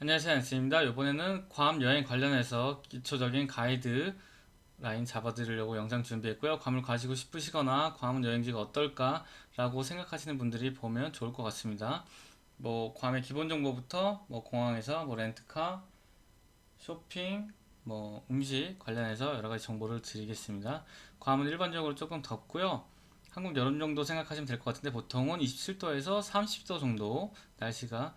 안녕하세요, 안스입니다. 이번에는 괌 여행 관련해서 기초적인 가이드 라인 잡아드리려고 영상 준비했고요. 괌을 가시고 싶으시거나 괌 여행지가 어떨까 라고 생각하시는 분들이 보면 좋을 것 같습니다. 괌의 기본 정보부터 공항에서 렌트카, 쇼핑, 음식 관련해서 여러 가지 정보를 드리겠습니다. 괌은 일반적으로 조금 덥고요. 한국 여름 정도 생각하시면 될 것 같은데 보통은 27도에서 30도 정도 날씨가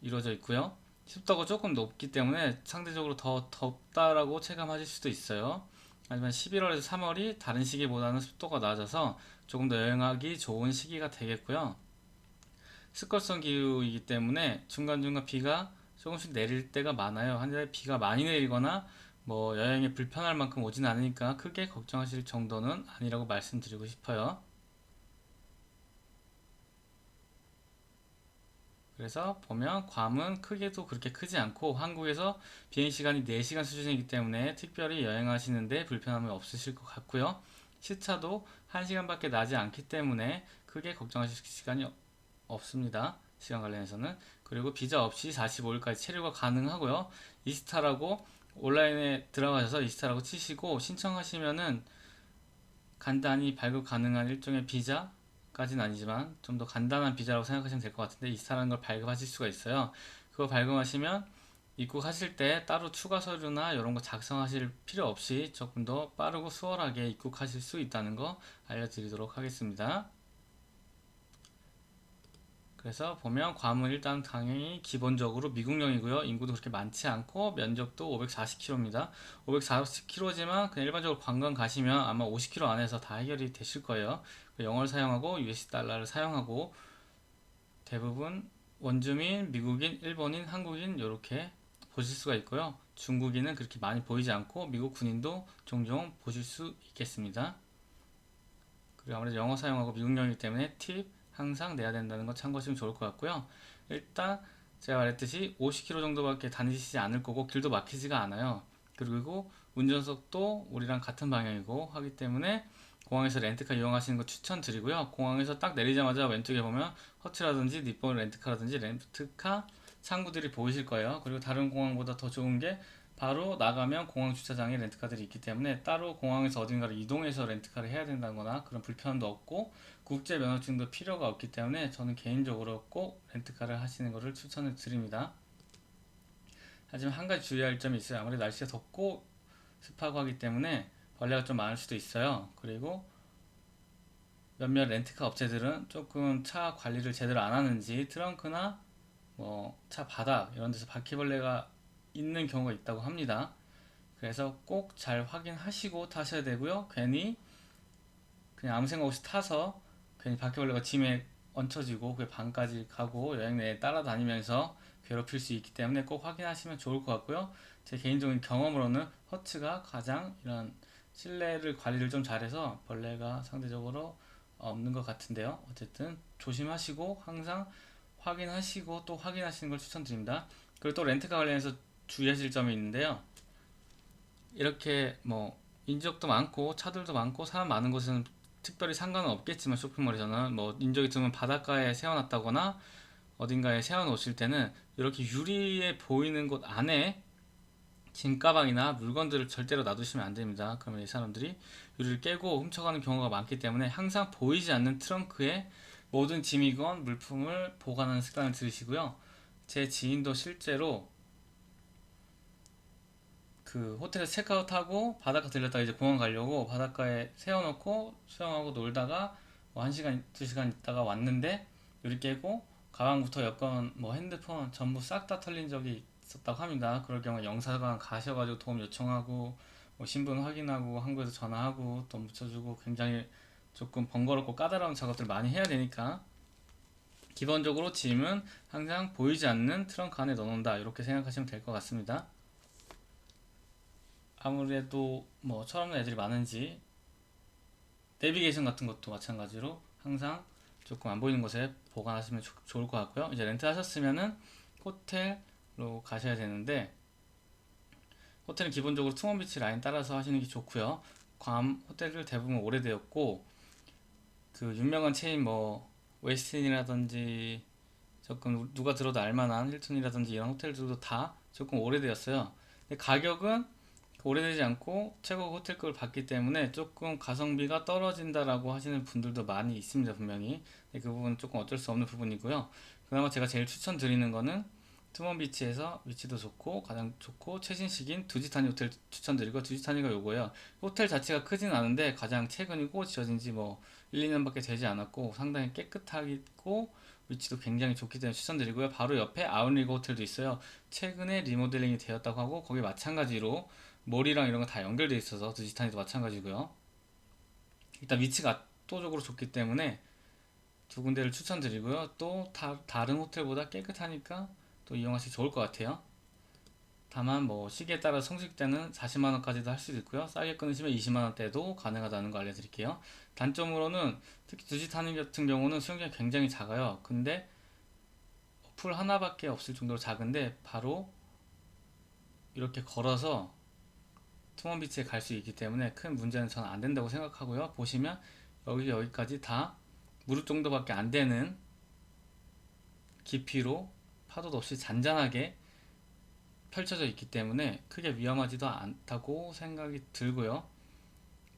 이루어져 있고요. 습도가 조금 높기 때문에 상대적으로 더 덥다라고 체감하실 수도 있어요. 하지만 11월에서 3월이 다른 시기보다는 습도가 낮아서 조금 더 여행하기 좋은 시기가 되겠고요. 습걸성 기후이기 때문에 중간중간 비가 조금씩 내릴 때가 많아요. 한데 비가 많이 내리거나 여행에 불편할 만큼 오진 않으니까 크게 걱정하실 정도는 아니라고 말씀드리고 싶어요. 그래서 보면 괌은 크게도 그렇게 크지 않고 한국에서 비행시간이 4시간 수준이기 때문에 특별히 여행하시는데 불편함이 없으실 것 같고요. 시차도 1시간밖에 나지 않기 때문에 크게 걱정하실 시간이 없습니다. 시간 관련해서는. 그리고 비자 없이 45일까지 체류가 가능하고요. 이스타라고 온라인에 들어가셔서 이스타라고 치시고 신청하시면은 간단히 발급 가능한 일종의 비자까지는 아니지만 좀 더 간단한 비자라고 생각하시면 될 것 같은데 이스타라는 걸 발급하실 수가 있어요. 그거 발급하시면 입국하실 때 따로 추가 서류나 이런 거 작성하실 필요 없이 조금 더 빠르고 수월하게 입국하실 수 있다는 거 알려드리도록 하겠습니다. 그래서 보면 괌은 일단 당연히 기본적으로 미국령이고요. 인구도 그렇게 많지 않고 면적도 540km입니다. 540km지만 그냥 일반적으로 관광 가시면 아마 50km 안에서 다 해결이 되실 거예요. 영어를 사용하고 US 달러를 사용하고 대부분 원주민, 미국인, 일본인, 한국인 이렇게 보실 수가 있고요. 중국인은 그렇게 많이 보이지 않고 미국 군인도 종종 보실 수 있겠습니다. 그리고 아무래도 영어 사용하고 미국령이기 때문에 팁 항상 내야 된다는 거 참고하시면 좋을 것 같고요. 일단 제가 말했듯이 50km 정도밖에 다니시지 않을 거고 길도 막히지가 않아요. 그리고 운전석도 우리랑 같은 방향이고 하기 때문에 공항에서 렌트카 이용하시는 거 추천드리고요. 공항에서 딱 내리자마자 왼쪽에 보면 허츠라든지 니폰 렌트카라든지 렌트카 창구들이 보이실 거예요. 그리고 다른 공항보다 더 좋은 게 바로 나가면 공항 주차장에 렌트카들이 있기 때문에 따로 공항에서 어딘가를 이동해서 렌트카를 해야 된다거나 그런 불편도 없고 국제 면허증도 필요가 없기 때문에 저는 개인적으로 꼭 렌트카를 하시는 것을 추천을 드립니다. 하지만 한 가지 주의할 점이 있어요. 아무래도 날씨가 덥고 습하고 하기 때문에 벌레가 좀 많을 수도 있어요. 그리고 몇몇 렌트카 업체들은 조금 차 관리를 제대로 안 하는지 트렁크나 차 바닥 이런 데서 바퀴벌레가 있는 경우가 있다고 합니다. 그래서 꼭 잘 확인하시고 타셔야 되고요. 괜히 그냥 아무 생각 없이 타서 괜히 바퀴벌레가 짐에 얹혀지고 그 방까지 가고 여행 내에 따라다니면서 괴롭힐 수 있기 때문에 꼭 확인하시면 좋을 것 같고요. 제 개인적인 경험으로는 허츠가 가장 이런 실내를 관리를 좀 잘해서 벌레가 상대적으로 없는 것 같은데요. 어쨌든 조심하시고 항상 확인하시고 또 확인하시는 걸 추천드립니다. 그리고 또 렌트카 관련해서 주의하실 점이 있는데요. 이렇게 인적도 많고 차들도 많고 사람 많은 곳은 특별히 상관은 없겠지만 쇼핑몰에서는 인적이 드문 바닷가에 세워놨다거나 어딘가에 세워놓으실 때는 이렇게 유리에 보이는 곳 안에 짐가방이나 물건들을 절대로 놔두시면 안 됩니다. 그러면 이 사람들이 유리를 깨고 훔쳐가는 경우가 많기 때문에 항상 보이지 않는 트렁크에 모든 짐이건 물품을 보관하는 습관을 들이시고요. 제 지인도 실제로 그 호텔에서 체크아웃하고 바닷가 들렸다가 이제 공항 가려고 바닷가에 세워놓고 수영하고 놀다가 1시간, 2시간 있다가 왔는데 유리 깨고 가방부터 여권, 핸드폰 전부 싹 다 털린 적이 있었다고 합니다. 그럴 경우에 영사관 가셔가지고 도움 요청하고 신분 확인하고 한국에서 전화하고 돈 붙여주고 굉장히 조금 번거롭고 까다로운 작업들 많이 해야 되니까 기본적으로 짐은 항상 보이지 않는 트렁크 안에 넣어놓는다 이렇게 생각하시면 될 것 같습니다. 아무래도 철없는 애들이 많은지 내비게이션 같은 것도 마찬가지로 항상 조금 안 보이는 곳에 보관하시면 좋을 것 같고요. 이제 렌트 하셨으면은 호텔로 가셔야 되는데 호텔은 기본적으로 투몬비치 라인 따라서 하시는 게 좋고요. 괌 호텔들 대부분 오래되었고 그 유명한 체인 웨스틴이라든지 조금 누가 들어도 알만한 힐튼이라든지 이런 호텔들도 다 조금 오래되었어요. 근데 가격은 오래되지 않고 최고 호텔급을 받기 때문에 조금 가성비가 떨어진다라고 하시는 분들도 많이 있습니다, 분명히. 근데 그 부분은 조금 어쩔 수 없는 부분이고요. 그나마 제가 제일 추천드리는 거는 투몬비치에서 위치도 좋고 가장 좋고 최신식인 두지타니 호텔 추천드리고, 두지타니가 요거예요. 호텔 자체가 크진 않은데 가장 최근이고 지어진 지 뭐 1, 2년밖에 되지 않았고 상당히 깨끗하고 위치도 굉장히 좋기 때문에 추천드리고요. 바로 옆에 아웃리그 호텔도 있어요. 최근에 리모델링이 되었다고 하고 거기 마찬가지로 몰이랑 이런 거 다 연결되어 있어서 두지타니도 마찬가지고요. 일단 위치가 압도적으로 좋기 때문에 두 군데를 추천드리고요. 또 다른 호텔보다 깨끗하니까 또 이용하시기 좋을 것 같아요. 다만 뭐 시기에 따라 성수기때는 40만원까지도 할 수도 있고요. 싸게 끊으시면 20만원대도 가능하다는 거 알려드릴게요. 단점으로는 특히 두지타니 같은 경우는 수영장이 굉장히 작아요. 근데 풀 하나밖에 없을 정도로 작은데 바로 이렇게 걸어서 투먼비치에 갈 수 있기 때문에 큰 문제는 저는 안 된다고 생각하고요. 보시면 여기까지 다 무릎 정도밖에 안 되는 깊이로 파도도 없이 잔잔하게 펼쳐져 있기 때문에 크게 위험하지도 않다고 생각이 들고요.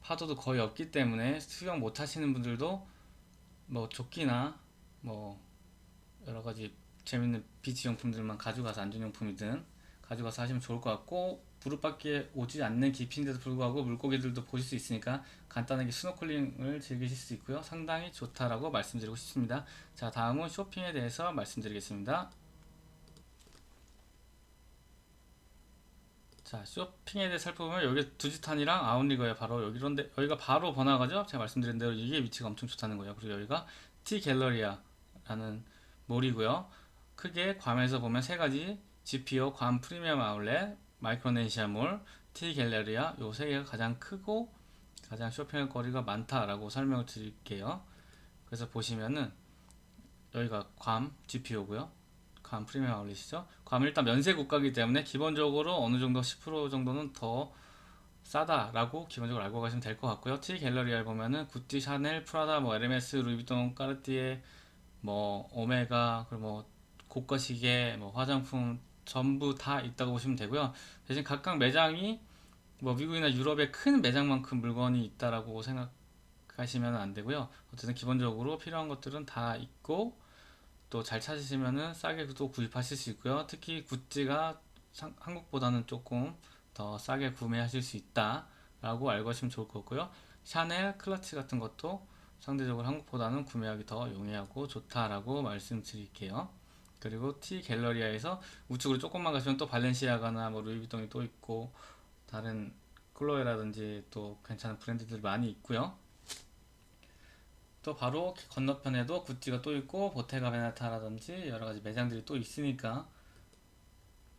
파도도 거의 없기 때문에 수영 못 하시는 분들도 뭐 조끼나 뭐 여러 가지 재밌는 비치 용품들만 가져가서 안전용품이든 가져가서 하시면 좋을 것 같고, 무릎밖에 오지 않는 깊이인데도 불구하고 물고기들도 보실 수 있으니까 간단하게 스노클링을 즐기실 수 있고요. 상당히 좋다라고 말씀드리고 싶습니다. 자, 다음은 쇼핑에 대해서 말씀드리겠습니다. 자, 쇼핑에 대해 살펴보면 여기 두지탄이랑 아웃리거에 바로 여기런데, 여기가 바로 번화가죠. 제가 말씀드린 대로 이게 위치가 엄청 좋다는 거예요. 그리고 여기가 티 갤러리아라는 몰이고요. 크게 괌에서 보면 세 가지: GPO 괌 프리미엄 아울렛, 마이크로네시아 몰, 티 갤러리아, 요 세 개가 가장 크고 가장 쇼핑할 거리가 많다라고 설명을 드릴게요. 그래서 보시면은 여기가 괌 GPO고요. 괌 프리미엄 아울렛이죠. 괌은 일단 면세 국가이기 때문에 기본적으로 어느 정도 10% 정도는 더 싸다라고 기본적으로 알고 가시면 될 것 같고요. T 갤러리아에 보면은 구찌, 샤넬, 프라다, 뭐 에르메스, 루이비통, 까르띠에, 뭐 오메가, 그리고 뭐 고가 시계, 뭐 화장품 전부 다 있다고 보시면 되고요. 대신 각각 매장이 뭐 미국이나 유럽의 큰 매장만큼 물건이 있다라고 생각하시면 안 되고요. 어쨌든 기본적으로 필요한 것들은 다 있고, 또 잘 찾으시면은 싸게 또 구입하실 수 있고요. 특히 구찌가 한국보다는 조금 더 싸게 구매하실 수 있다라고 알고 하시면 좋을 것 같고요. 샤넬, 클러치 같은 것도 상대적으로 한국보다는 구매하기 더 용이하고 좋다라고 말씀드릴게요. 그리고 T 갤러리아에서 우측으로 조금만 가시면 또 발렌시아가나 뭐 루이비통이 또 있고 다른 클로에라든지 또 괜찮은 브랜드들 많이 있고요. 또 바로 건너편에도 구찌가 또 있고 보테가 베네타라든지 여러가지 매장들이 또 있으니까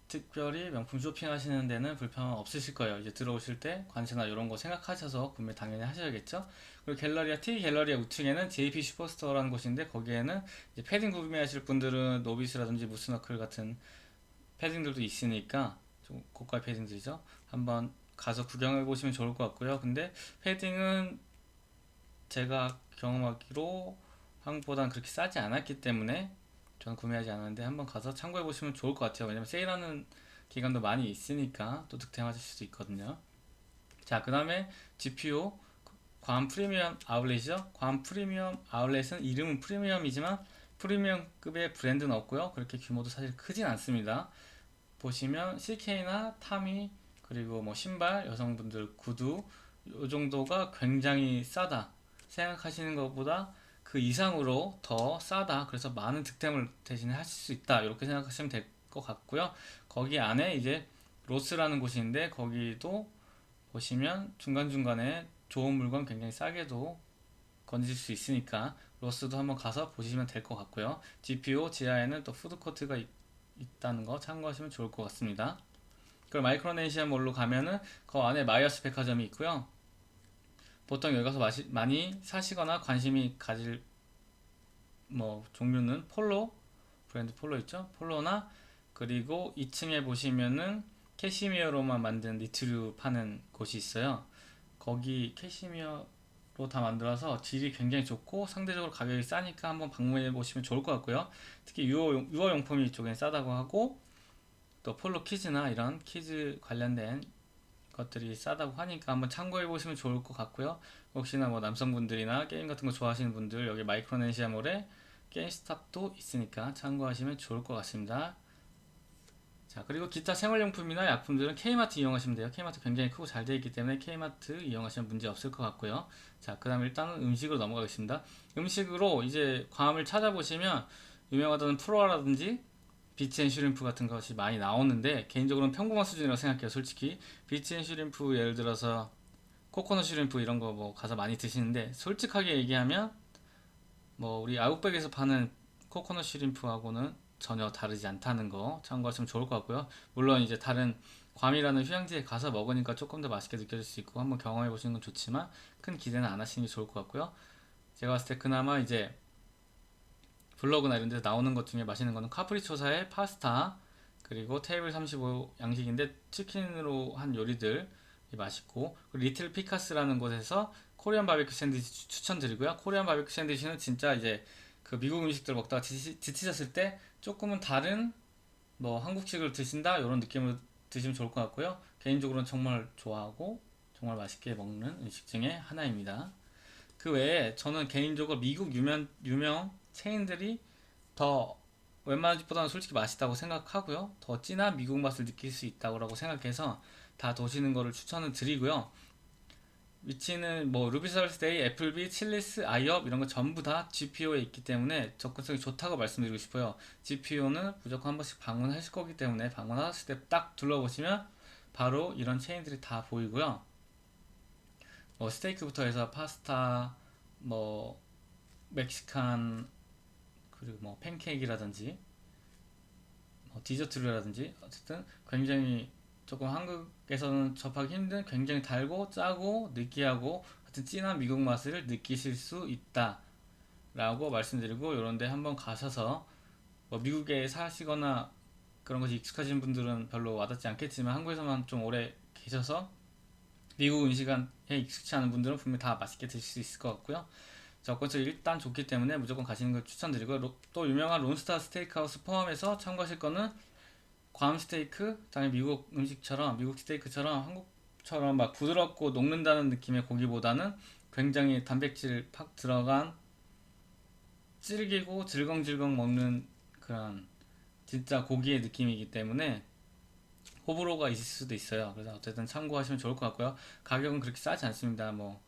특별히 명품 쇼핑하시는 데는 불편 없으실 거예요. 이제 들어오실 때 관세나 이런 거 생각하셔서 구매 당연히 하셔야겠죠. 그리고 갤러리아, T 갤러리아 우측에는 JP 슈퍼스토어라는 곳인데, 거기에는 이제 패딩 구매하실 분들은 노비스라든지 무스너클 같은 패딩들도 있으니까 좀 고가 패딩들이죠. 한번 가서 구경해 보시면 좋을 것 같고요. 근데 패딩은 제가 경험하기로 한국보다는 그렇게 싸지 않았기 때문에 저는 구매하지 않았는데 한번 가서 참고해 보시면 좋을 것 같아요. 왜냐면 세일하는 기간도 많이 있으니까 또 득템하실 수도 있거든요. 자, 그 다음에 GPO 괌 프리미엄 아울렛이죠. 괌 프리미엄 아울렛은 이름은 프리미엄이지만 프리미엄급의 브랜드는 없고요. 그렇게 규모도 사실 크진 않습니다. 보시면 CK나 타미, 그리고 뭐 신발, 여성분들 구두, 요 정도가 굉장히 싸다 생각하시는 것보다 그 이상으로 더 싸다, 그래서 많은 득템을 대신에 하실 수 있다, 이렇게 생각하시면 될 것 같고요. 거기 안에 이제 로스라는 곳이 있는데 거기도 보시면 중간중간에 좋은 물건 굉장히 싸게도 건질 수 있으니까 로스도 한번 가서 보시면 될 것 같고요. GPO 지하에는 또 푸드코트가 있다는 거 참고하시면 좋을 것 같습니다. 그리고 마이크로네시아 몰로 가면은 그 안에 마이어스 백화점이 있고요. 보통 여기 가서 많이 사시거나 관심이 가질 뭐 종류는 폴로, 브랜드 폴로 있죠? 폴로나, 그리고 2층에 보시면은 캐시미어로만 만든 니트류 파는 곳이 있어요. 거기 캐시미어로 다 만들어서 질이 굉장히 좋고 상대적으로 가격이 싸니까 한번 방문해 보시면 좋을 것 같고요. 특히 유아용품이 이쪽엔 싸다고 하고 또 폴로 키즈나 이런 키즈 관련된 것들이 싸다고 하니까 한번 참고해 보시면 좋을 것 같고요. 혹시나 뭐 남성분들이나 게임 같은 거 좋아하시는 분들 여기 마이크로네시아몰에 게임스탑도 있으니까 참고하시면 좋을 것 같습니다. 자, 그리고 기타 생활용품이나 약품들은 K마트 이용하시면 돼요. K마트 굉장히 크고 잘 되어 있기 때문에 K마트 이용하시면 문제 없을 것 같고요. 자, 그 다음에 일단은 음식으로 넘어가겠습니다. 음식으로 이제 괌을 찾아보시면 유명하다는 프로라든지 비치앤슈림프 같은 것이 많이 나오는데 개인적으로는 평범한 수준이라고 생각해요. 솔직히 비치앤슈림프 예를 들어서 코코넛 슈림프 이런 거 뭐 가서 많이 드시는데 솔직하게 얘기하면 뭐 우리 아웃백에서 파는 코코넛 슈림프하고는 전혀 다르지 않다는 거 참고하시면 좋을 것 같고요. 물론 이제 다른 괌이라는 휴양지에 가서 먹으니까 조금 더 맛있게 느껴질 수 있고 한번 경험해 보시는 건 좋지만 큰 기대는 안 하시는 게 좋을 것 같고요. 제가 봤을 때 그나마 이제 블로그나 이런 데서 나오는 것 중에 맛있는 거는 카프리초사의 파스타 그리고 테이블 35 양식인데 치킨으로 한 요리들이 맛있고 그리고 리틀 피카스라는 곳에서 코리안 바비큐 샌드위치 추천드리고요. 코리안 바비큐 샌드위치는 진짜 이제 그 미국 음식들 먹다가 지치셨을 때 조금은 다른 뭐 한국식을 드신다 이런 느낌으로 드시면 좋을 것 같고요. 개인적으로는 정말 좋아하고 정말 맛있게 먹는 음식 중에 하나입니다. 그 외에 저는 개인적으로 미국 유명 체인들이 더 웬만한 집보다는 솔직히 맛있다고 생각하고요. 더 진한 미국 맛을 느낄 수 있다고 생각해서 다 도시는 거를 추천을 드리고요. 위치는 뭐 루비설스데이, 애플비, 칠리스, 아이업 이런 거 전부 다 GPO에 있기 때문에 접근성이 좋다고 말씀드리고 싶어요. GPO는 무조건 한 번씩 방문하실 거기 때문에 방문하실 때 딱 둘러보시면 바로 이런 체인들이 다 보이고요. 뭐 스테이크부터 해서 파스타, 뭐 멕시칸 그리고 뭐 팬케이크라든지 뭐 디저트류라든지 어쨌든 굉장히 조금 한국에서는 접하기 힘든 굉장히 달고 짜고 느끼하고 하여튼 진한 미국 맛을 느끼실 수 있다 라고 말씀드리고 요런데 한번 가셔서 뭐 미국에 사시거나 그런 것이 익숙하신 분들은 별로 와닿지 않겠지만 한국에서만 좀 오래 계셔서 미국 음식에 익숙치 않은 분들은 분명히 다 맛있게 드실 수 있을 것 같고요. 접근성이 일단 좋기 때문에 무조건 가시는 걸 추천드리고 또 유명한 론스타 스테이크하우스 포함해서 참고하실 거는 괌 스테이크, 당연히 미국 음식처럼 미국 스테이크처럼 한국처럼 막 부드럽고 녹는다는 느낌의 고기보다는 굉장히 단백질 팍 들어간 질기고 질겅질겅 먹는 그런 진짜 고기의 느낌이기 때문에 호불호가 있을 수도 있어요. 그래서 어쨌든 참고하시면 좋을 것 같고요. 가격은 그렇게 싸지 않습니다. 뭐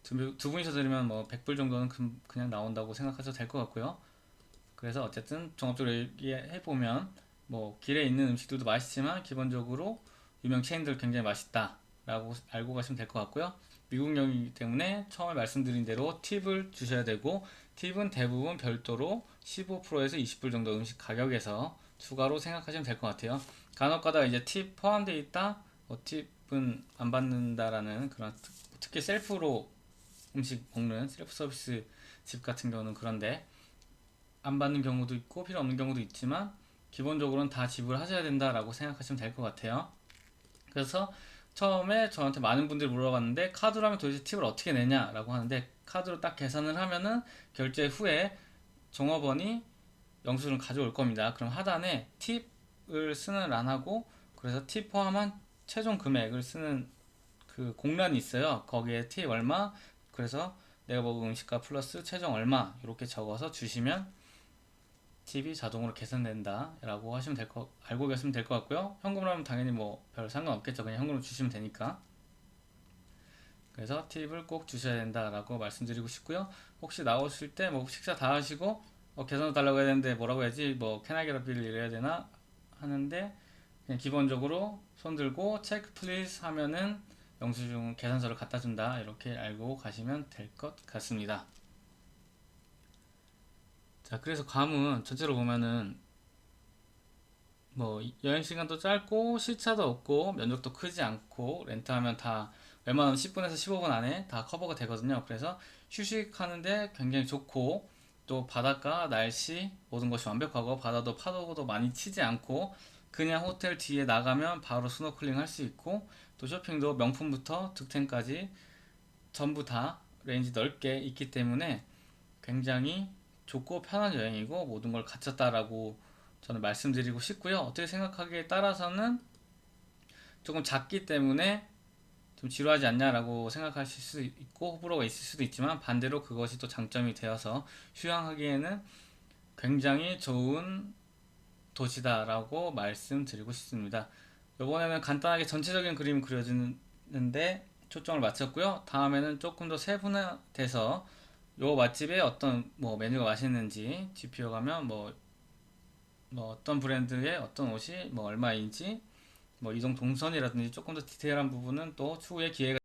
두 분이서 들으면 뭐 100불 정도는 그냥 나온다고 생각하셔도 될 것 같고요. 그래서 어쨌든 종합적으로 얘기해 보면 뭐 길에 있는 음식들도 맛있지만 기본적으로 유명 체인들 굉장히 맛있다 라고 알고 가시면 될 것 같고요. 미국령이기 때문에 처음에 말씀드린 대로 팁을 주셔야 되고 팁은 대부분 별도로 15%에서 20불 정도 음식 가격에서 추가로 생각하시면 될 것 같아요. 간혹 가다가 이제 팁 포함되어 있다 팁은 안 받는다라는 그런 특히 셀프로 음식 먹는 셀프 서비스 집 같은 경우는 그런데 안 받는 경우도 있고 필요 없는 경우도 있지만 기본적으로는 다 지불하셔야 된다라고 생각하시면 될 것 같아요. 그래서 처음에 저한테 많은 분들이 물어봤는데 카드로 하면 도대체 팁을 어떻게 내냐라고 하는데 카드로 딱 계산을 하면은 결제 후에 종업원이 영수증을 가져올 겁니다. 그럼 하단에 팁을 쓰는 란하고 그래서 팁 포함한 최종 금액을 쓰는 그 공란이 있어요. 거기에 팁 얼마 그래서 내가 먹은 음식값 플러스 최종 얼마 이렇게 적어서 주시면 팁이 자동으로 계산된다 라고 하시면 알고 계시면 될 것 같고요. 현금으로 하면 당연히 뭐 별 상관없겠죠. 그냥 현금으로 주시면 되니까. 그래서 팁을 꼭 주셔야 된다 라고 말씀드리고 싶고요. 혹시 나오실 때 뭐 식사 다 하시고 계산도 달라고 해야 되는데 뭐라고 해야지 뭐 can I get a bill 이래야 되나 하는데 그냥 기본적으로 손 들고 체크 플리즈 하면은 영수증 계산서를 갖다 준다 이렇게 알고 가시면 될 것 같습니다. 자, 그래서 괌은 전체로 보면은 뭐 여행 시간도 짧고 시차도 없고 면적도 크지 않고 렌트하면 다 웬만하면 10분에서 15분 안에 다 커버가 되거든요. 그래서 휴식하는데 굉장히 좋고 또 바닷가 날씨 모든 것이 완벽하고 바다도 파도도 많이 치지 않고 그냥 호텔 뒤에 나가면 바로 스노클링 할 수 있고 또 쇼핑도 명품부터 득템까지 전부 다 레인지 넓게 있기 때문에 굉장히 좋고 편한 여행이고 모든 걸 갖췄다라고 저는 말씀드리고 싶고요. 어떻게 생각하기에 따라서는 조금 작기 때문에 좀 지루하지 않냐라고 생각하실 수 있고 호불호가 있을 수도 있지만 반대로 그것이 또 장점이 되어서 휴양하기에는 굉장히 좋은 도시다라고 말씀드리고 싶습니다. 이번에는 간단하게 전체적인 그림이 그려지는데 초점을 맞췄고요. 다음에는 조금 더 세분화돼서 요 맛집에 어떤 뭐 메뉴가 맛있는지 GPO 가면 뭐 어떤 브랜드의 어떤 옷이 뭐 얼마인지 뭐 이동 동선이라든지 조금 더 디테일한 부분은 또 추후에 기회가